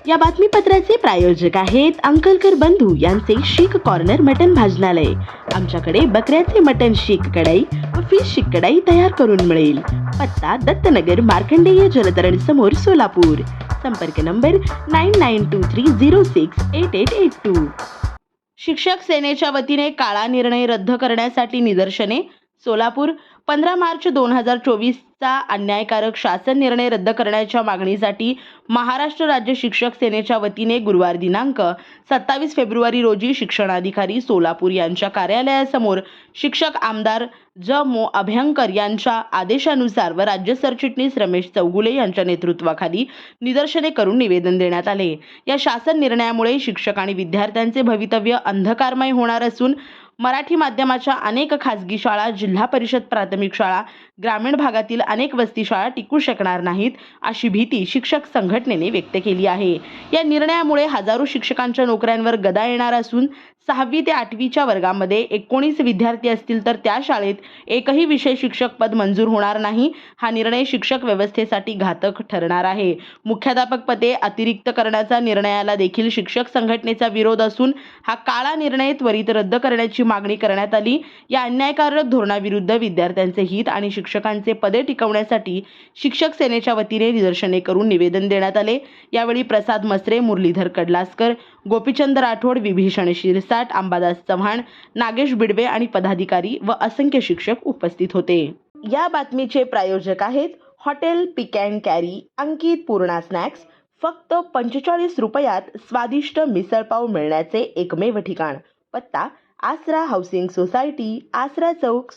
या बातमीपत्राचे प्रायोजक आहेत अंकलकर बंधू यांचे शीख कॉर्नर मटन भाजनालय। आमच्याकडे बकऱ्याचे मटन शीख कढई व फिश शीख कढई तयार करून मिळेल। पत्ता दत्तनगर मार्कंडेय जलतरण समोर सोलापूर। संपर्क नंबर 9923068882। शिक्षक सेनेच्या वतीने काळा निर्णय रद्द करण्यासाठी निदर्शने। सोलापूर 15 मार्च 2024चा अन्यायकारक शासन निर्णय रद्द करण्याच्या मागणीसाठी महाराष्ट्र राज्य शिक्षक सेनेच्या वतीने गुरुवार दिनांक 27 फेब्रुवारी रोजी शिक्षणाधिकारी सोलापूर यांच्या कार्यालयासमोर शिक्षक आमदार मो अभ्यंकर यांच्या आदेशानुसार व राज्य सरचिटणीस रमेश चौगुले यांच्या नेतृत्वाखाली निदर्शने करून निवेदन देण्यात आले। या शासन निर्णयामुळे शिक्षक आणि विद्यार्थ्यांचे भवितव्य अंधकारमय होणार असून मराठी माध्यमाच्या अनेक खासगी शाळा, जिल्हा परिषद प्राथमिक शाळा, ग्रामीण भागातील अनेक वसती शाळा टिकू शकणार नाहीत अशी भीती शिक्षक संघटनेने व्यक्त केली आहे। या निर्णयामुळे हजारो शिक्षकांच्या नोकऱ्यांवर गदा येणार असून 6वी ते 8वीच्या वर्गामध्ये 19 विद्यार्थी असतील तर त्या शाळेत एकही विषय शिक्षक पद मंजूर होणार नाही। हा निर्णय शिक्षक व्यवस्थेसाठी घातक ठरणार आहे। मुख्याध्यापक पदे अतिरिक्त करण्याचा निर्णयाला देखील शिक्षक संघटनेचा विरोध असून हा काळा निर्णय त्वरित रद्द करण्याची मागणी करण्यात आली। या अन्यायकारक धोरणाविरुद्ध विद्यार्थ्यांचे हित आणि शिक्षकांचे पदे टिकवण्यासाठी शिक्षक सेनेच्या वतीने निदर्शने करून निवेदन देण्यात आले। यावेळी प्रसाद मसरे, मुरलीधर कडलासकर, गोपीचंद राठोड, विभीषण शिरसाट, अंबादास चव्हाण, नागेश बिडवे आणि पदाधिकारी व असंख्य शिक्षक उपस्थित होते। या बातमीचे प्रायोजक आहेत hotel pick and carry Ankit Purna snacks. फक्त 45 रुपयात स्वादिष्ट मिसळपाव मिळण्याचे एकमेव ठिकाण। पत्ता आसरा हाऊसिंग सोसायटी, आसरा चौक,